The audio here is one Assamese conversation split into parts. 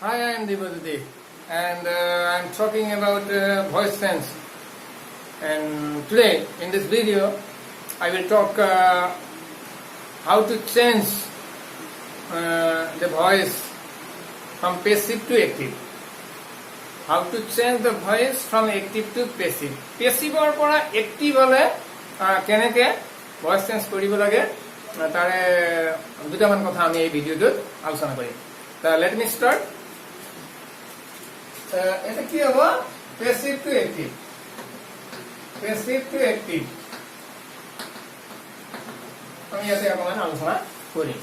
Hi, I am Debaditi, and I'm talking about voice sense. And today, in this video, I will talk how to change the voice from passive to active. How to change the voice from active to passive. Passive or পৰা active হলে কেনেকে voice change কৰিব লাগে তাৰে দুটামান কথা আমি এই ভিডিওটোত আলোচনা কৰিম. Let me start. এটা কি হ'ব passive to active. Passive to active. আমি ইয়াতে অকমান আলোচনা কৰিম.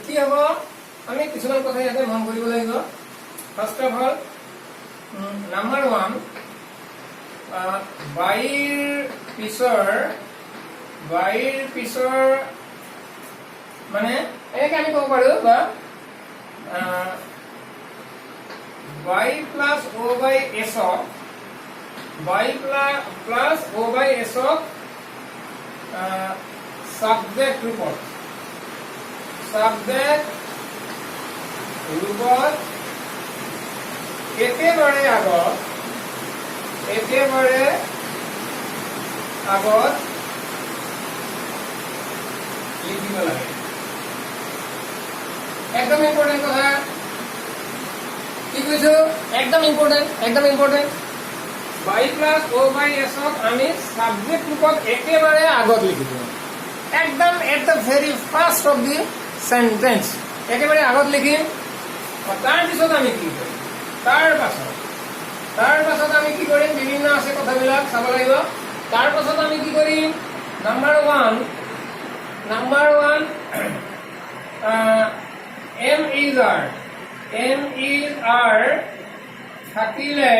কি হ'ব আমি কিছুমান কথা ইয়াতে মন কৰিব লাগিব. First of all, number 1, বাইৰ পিছৰ মানে এনেকে আমি ক'ব পাৰো বা y plus o by s of y plus o by s of subject rupot একেবাৰে আগত লিখিব লাগে. একদম ইম্পৰ্টেণ্ট কথা কি কৈছো, একদম important y plus o by s ক আমি সাবজেক্ট ৰূপত একেবাৰে আগত লিখিছো. একদম at the very first of the sentence একেবাৰে আগত লিখিম. তাৰ পিছত আমি কি কৰিম, তাৰ পাছত আমি কি কৰিম, বিভিন্ন আছে কথাবিলাক চাব লাগিব. তাৰ পাছত আমি কি কৰিম, নাম্বাৰ 1 m is r থাকিলে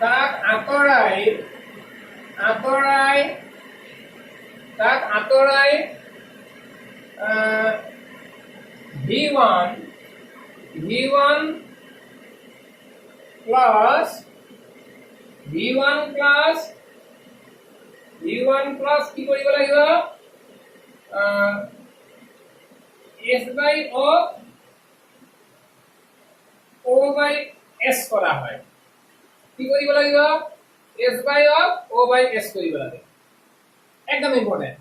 তাক আঁতৰাই v1 plus কি কৰিব লাগিব, s by o by s কৰা হয়. কি কৰিব লাগিব, s by o by s কৰিব লাগে. একদম ইম্পৰ্টেণ্ট.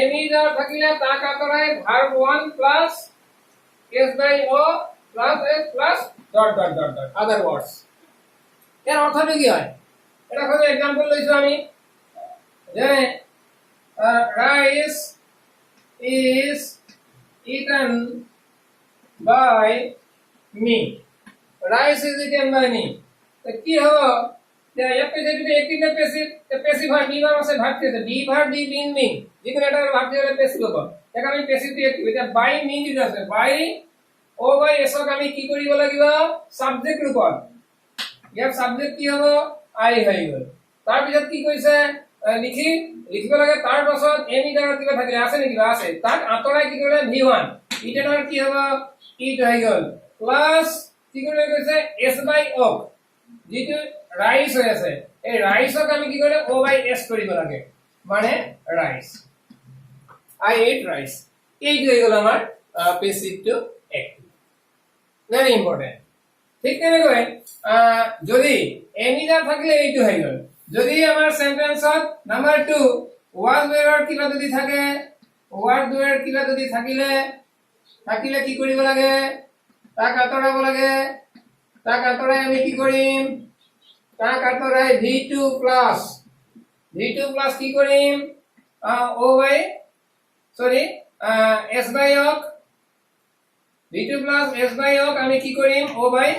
m is r থাকিলে তাক আঁতৰাই verb 1 plus s by o plus s plus ... other words. এর অর্থটা কি হয়, এটা হলো एग्जांपल লইছো আমি যে rice is eaten by me. Rice is eaten by me. তো কি হবে, যে এতে যদি একটিভ না প্যাসিভ হয়, বি ভার্ব আছে, ভার্ব আছে, বি ভার্ব বি বিন মি, যেকোনো একটা ভার্ব দিয়ে প্যাসিভ হবে. এখন আমি প্যাসিভ দিয়ে একটিভ, এটা বাই মি দিতে আছে, বাই ও বাই এস ক আমি কি কৰিব লাগিব, সাবজেক্ট ৰূপত. ইয়াৰ সাবজেক্ট কি হ'ব, আই হৈ গ'ল. তাৰ পিছত কি কৈছে, লিখিব লাগে. তাৰ পাছত এম ইটাৰ কিবা থাকিলে আছে নেকি, আছে, তাক আঁতৰাই কি কৰিলে v1, ইটাৰ কি হ'ব, ইট হৈ গ'ল, প্লাছ কি কৰিব কৈছে s by o, যেটো ৰাইস হৈ আছে, এই ৰাইসক আমি কি কৰিলে o by s কৰিব লাগে, মানে ৰাইস, I ate rice. এই হৈ গ'ল আমাৰ passive to active. Very important. ঠিক তেনেকৈ যদি এমিডাৰ থাকিলে এইটো হৈ গ'ল. যদি আমাৰ সেন্টেন্সত নাম্বাৰ 2 ওয়াজ ওয়্যাৰ কিবা যদি থাকে, ওয়াজ ওয়্যাৰ কিবা যদি থাকিলে কি কৰিব লাগে, তাক আঁতৰাব লাগে. তাক আঁতৰাই আমি কি কৰিম, তাক আঁতৰাই v2 plus কি কৰিম, s by o, v2 plus s by o আমি কি কৰিম, o by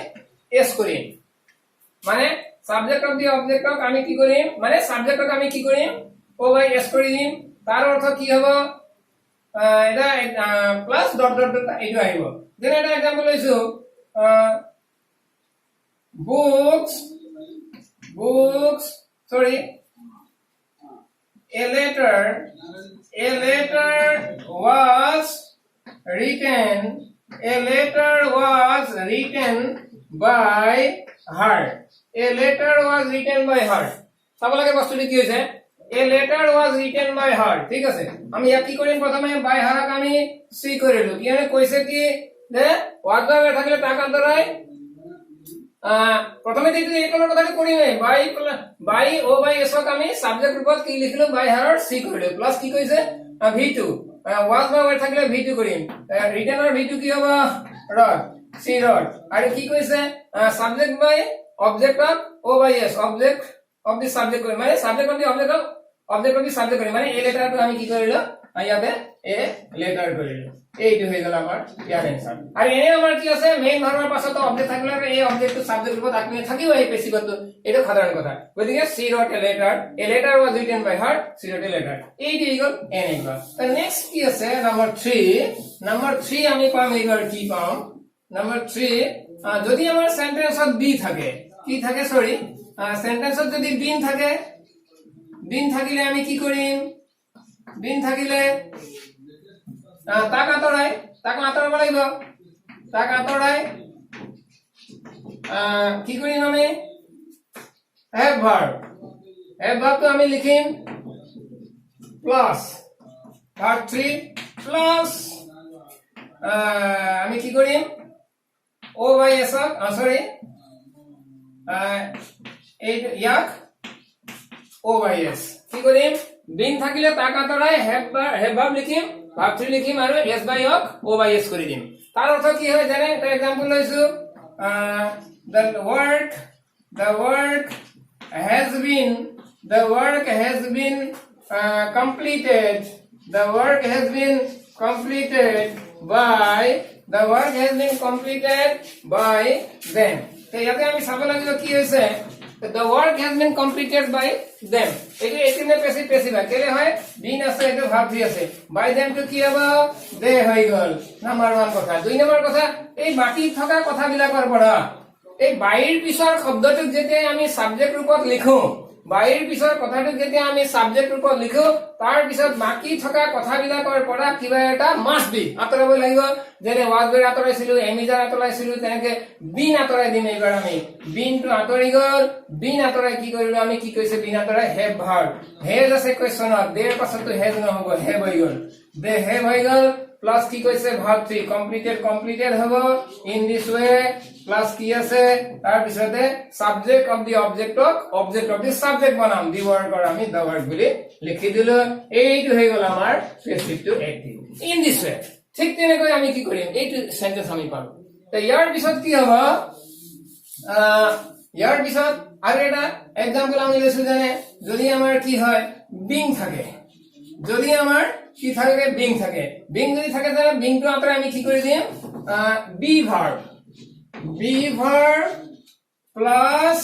s কৰিম. মানে সাবজেক্ট অফ দি অবজেক্টক আমি কি কৰিম, মানে সাবজেক্টক আমি কি কৰিম, o by s কৰি দিম. তাৰ অৰ্থ কি হ'ব, এটা প্লাস ... এইটো আহিব. যেনে এটা एग्जांपल লৈছো, books a letter was written by her. A letter was written by her. চাব লাগে বস্তুটো কি হৈছে, এ লেটাৰ ওয়াজ ৰিটেন বাই হাৰ ঠিক আছে আমি ইয়াত কি কৰিম প্ৰথমে বাই হাৰক আমি সি কৰিলো কি মানে কৈছে কি যে ওয়াজ ভাবে থাকলে টাকা দ্বাৰাই প্রথমে দেখি এই কোন কথাটি করি নাই বাই ও বাই এসক আমি সাবজেক্ট রূপত কি লিখিলো বাই হাৰৰ সি কৰিলো প্লাস কি কৈছে v2 ওয়াজ ভাবে থাকলে v2 কৰিম ৰিটেনৰ v2 কি হ'ব ৰড সি ৰড আৰু কি কৈছে subject by object of O by এস অবজেক্ট অফ দি সাবজেক্ট কৰি মানে subject of the object of the subject কৰি মানে এই লেটাৰটো আমি কি কৰিলো ইয়াতে এ লেটাৰ কৰিলো এইটো হৈ গল আমাৰ ইয়াৰ आंसर আৰু এনে আমাৰ কি আছে মেইন ভাৰ্বৰ পাছত অবজেক্ট থাকিলে এই অবজেক্টটো সাবজেক্ট ৰূপত আকনি থাকিব এই পেছিভটো এটা সাধাৰণ কথা গতিকে she wrote a letter was written by her she wrote a letter এইটো হৈ গল এন ইকুয়াল আৰু নেক্সট কি আছে নাম্বাৰ 3 আমি পাম এইবাৰ কি পাম নাম্বাৰ 3 যদি আমাৰ সেন্টেন্সত বি থাকে কি থাকে সৰি সেন্টেন্সত যদি বিন থাকিলে আমি কি কৰিম বিন থাকিলে তাক আঁতৰাব লাগিব তাক আঁতৰাই কি কৰিম আমি হ্যাভ ভাৰ্বটো আমি লিখিম প্লাস ভাৰ্ব 3 প্লাস আমি কি কৰিম ও বাই এস সৰি ইয়াক ও বাই এস কি কৰিম বিন থাকিলে তাক আঁতৰাই হ্যাভ ভাৰ্ব লিখিম ভাৰ্ব 3 লিখিম আৰু এস বাই অক ও বাই এস কৰি দিম তাৰ অৰ্থ কি হয় জানে এটা एग्जांपल লৈছো the work has been completed by them তো ইয়াতে আমি চাব লাগিব কি হৈছে the work has been completed by them এটো এটিনে পেসিভ কেলে হয় বিন আছে এটো ভার্ব 3 আছে by them তো কি হ'ব দে হৈ গল নাম্বার 1 কথা 2 নম্বৰ কথা এই বাকি থকা কথাবিলাকৰ পৰা এই বাইৰ পিছৰ শব্দটো যেতিয়া আমি সাবজেক্ট ৰূপত লিখো বাইৰ পিছৰ কথাটো যেতিয়া আমি সাবজেক্ট ৰূপত লিখো তাৰ পিছত বাকি থকা কথাবিলাকৰ পৰা কিবা এটা মাস্ট বি আঁতৰাব লাগিব যেনে ওয়াজ ভাবে আঁতৰাইছিলো এমিজাৰ আঁতৰাইছিলো তেনেকে বিন আঁতৰাই দিম এইবাৰ আমি বিনটো আঁতৰি গল বিন আঁতৰাই কি কৰিলো আমি কি কৈছে বিন আঁতৰাই হেভ ভাৰ্ব হেজ আছে কোৱেশ্চনত দেৰ পাছতো হেজ নহব হেভ হৈ গল দে হেভ হৈ গল প্লাস কি কৈছে ভার্ব 3 কমপ্লিটেড হ'ব ইন দিস ওয়ে প্লাস কি আছে তাৰ পিছতে subject of the object of the subject বনাম দি ওয়াৰ্কৰ আমি দা ওয়াৰ্ক বুলি লিখি দিলো এইটো হৈ গল আমাৰ passive to active in this way ঠিক তেনেকৈ আমি কি কৰিম এইটো সেন্টেন্স আমি পাম তো ইয়াৰ পিছত কি হ'ব ইয়াৰ পিছত আৰু এটা एग्जांपल আমি লৈছো জানে যদি আমাৰ কি হয় বিং থাকে যদি আমাৰ কি থাকে বিং থাকে বিং যদি থাকে তাহলে বিংটো আঁতৰাই আমি কি কৰি দিম বি ভাৰ্ব প্লাস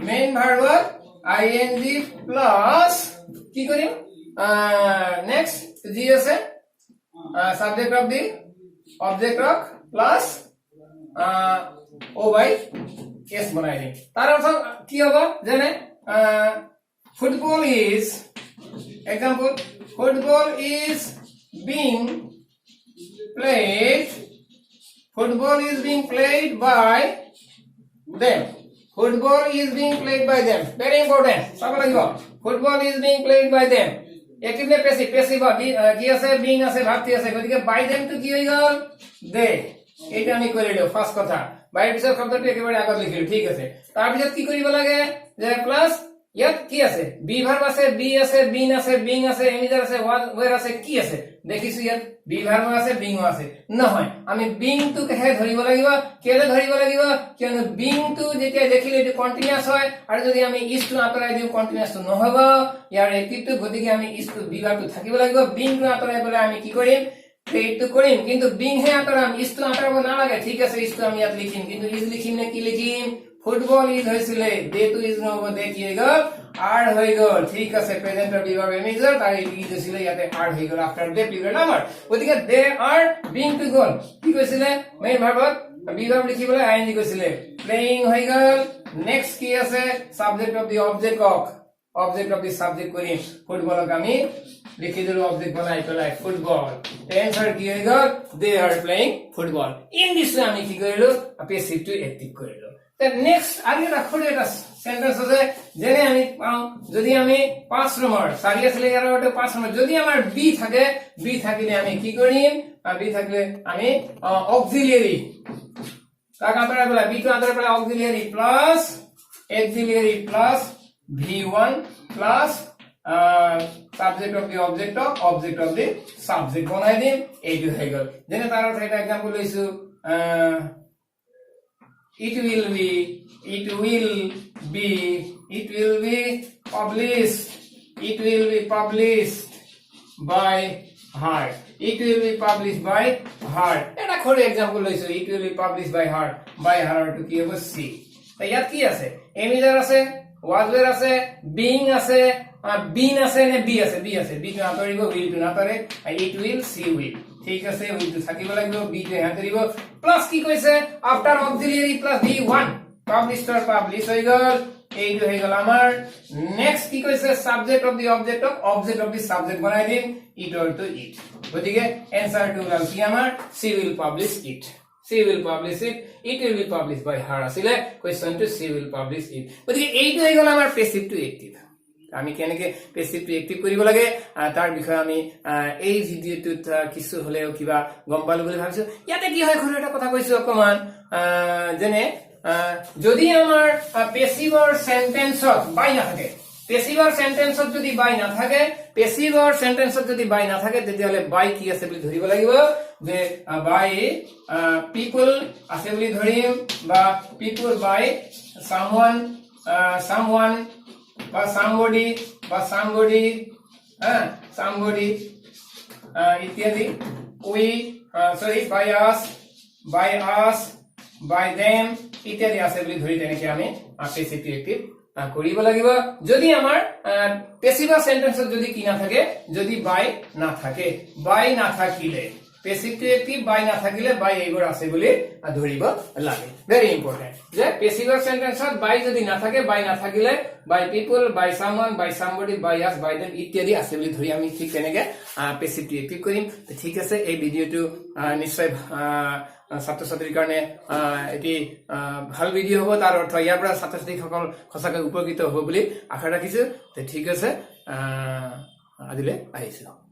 মেইন ভাৰ্বত আইএনজি প্লাস কি কৰিম নেক্সট জি আছে subject of the object of plus O by S বনাই দিম তাৰ অৰ্থ কি হ'ব যেনে football is example football is being played by them very important চাব লাগিব football is being played by them একেবাৰে পেসিভ কি আছে being আছে ভার্ব 3 আছে গতিকে by them তো কি হৈ গল they এটা আমি কৰিলো ফাৰ্স্ট কথা বাই পিছৰ শব্দটো একেবাৰে আগত লিখিলো ঠিক আছে তাৰ পিছত কি কৰিব লাগে যে প্লাস ইয়াত কি আছে বি ভাৰ্ব আছে বি আছে বিন আছে বিং আছে এমিজাৰ আছে ওয়াৰ আছে কি আছে দেখিছো ইয়াত বি ভাৰ্ব আছে বিং আছে নহয় আমি বিং টু হে ধৰিব লাগিব কেলে ধৰিব লাগিব কিয়নো বিং টু যেতিয়া দেখিলে এটো কন্টিনিউয়াস হয় আৰু যদি আমি ইজ টু আঁতৰাই দিও কন্টিনিউয়াস তো নহব ইয়াৰ এক্টিভটো গতিকে আমি is to be verb to থাকিব লাগিব বিং টু আঁতৰাই বলে আমি কি কৰিম এইটো কৰিম কিন্তু বিং হে আঁতৰাম ইজ টু আঁতৰাব নালাগে ঠিক আছে ইজ টু আমি ইয়াত লিখিম কিন্তু ইজ লিখিম নে কি লিখিম ফুটবল ইজ হৈছিলে দে টু ইজ নহব দে কি হৈ গল আর হৈ গল ঠিক আছে প্ৰেজেন্টৰ বিভাগ এমিজাৰ তাৰ ইজ হৈছিলে ইয়াতে আৰ হৈ গল আফটাৰ দে পিৰিয়ড নাম্বাৰ গতিকে দে আর বিং টু গল কি কৈছিলে মেইন ভার্বত বিভাগ লিখিবলৈ আইএনজি কৈছিলে প্লেইং হৈ গল নেক্সট কি আছে subject of the object of the subject কৰিম ফুটবলক আমি লিখি দিলো অবজেক্ট বনাই পেলাই ফুটবল এনসার কি হৈ গল they are playing football in this আমি কি কৰিলো পেসিভ টু অ্যাক্টিভ কৰিলো তে নেক্সট আৰু এটা সৰু এটা সেন্টেন্স আছে যেনে আমি পাওঁ যদি আমি 5 নম্বৰ 4 আছিল ইয়াৰ আগতে 5 নম্বৰ যদি আমাৰ বি থাকে বি থাকিলে আমি কি কৰিম বি থাকিলে আমি অক্সিলিয়াৰি তাক আঁতৰাই পেলাই বি টো আঁতৰাই পেলাই auxiliary plus v1 plus subject of the object of the subject বনাই দিম এইটো হৈ গল যেনে তাৰ এটা एग्जांपल লৈছো it will be published by her এটা সৰু एग्जांपल লৈছো it will be published by her to কি হ'ব c তাই ইয়াত কি আছে এমিজাৰ আছে was were আছে being আছে been আছে নে be আছে be টো আঁতৰিব will টো নাতৰে it will c will ঠিক আছে will টো থাকিব লাগিব be টো আঁতৰিব প্লাস কি কৈছে after auxiliary plus v1 published or publish হৈ গল এইটো হৈ গল আমাৰ নেক্সট কি কৈছে subject of the object of the subject বনাই দিম it or to it গতিকে answer টো হ'ল কি আমাৰ she will publish it it will be published by her asile question to she will publish it গতিকে এইটো হৈ গল আমাৰ passive to active আমি কেনেকে পেসিভ টু এক্টিভ কৰিব লাগে তাৰ বিষয়ে আমি এই ভিডিওটোত কিছু হলেও কিবা গম পালো বুলি ভাবিছো ইয়াতে কি হয় ঘৰৰ এটা কথা কৈছো অকমান যেনে যদি আমাৰ পেসিভৰ সেন্টেন্সত বাই না থাকে পেসিভৰ সেন্টেন্সত যদি বাই না থাকে তেতিয়াহলে বাই কি আছে বুলি ধৰিব লাগিব যে বাই people আছে বুলি ধৰিম বা people by someone বা somebody ইত্যাদি by us by them ইত্যাদি আছে বুলি ধৰি তেনেকে আমি পেসিভ টু এক্টিভ কৰিব লাগিব যদি আমাৰ পেসিভ সেন্টেন্সত যদি কি না থাকে যদি বাই না থাকিলে পেসিভ টু এক্টিভ বাই না থাকিলে বাই এইবোৰ আছে বুলি ধৰিব লাগে ভেৰি ইম্পৰ্টেন্ট যে পেসিভ সেন্টেন্সত বাই যদি না থাকে বাই না থাকিলে বাই people বাই someone বাই somebody বাই us বাই them ইত্যাদি আছে বুলি ধৰি আমি ঠিক তেনেকে পেসিভ টু এক্টিভ কৰিম তো ঠিক আছে এই ভিডিওটো নিশ্চয় ছাত্ৰ ছাত্ৰীৰ কাৰণে এটি ভাল ভিডিও হ'ব তাৰ অৰ্থ ইয়াৰ পৰা ছাত্ৰ ছাত্ৰীসকল সঁচাকৈ উপকৃত হ'ব বুলি আশা ৰাখিছো তো ঠিক আছে আজিলৈ আহিছো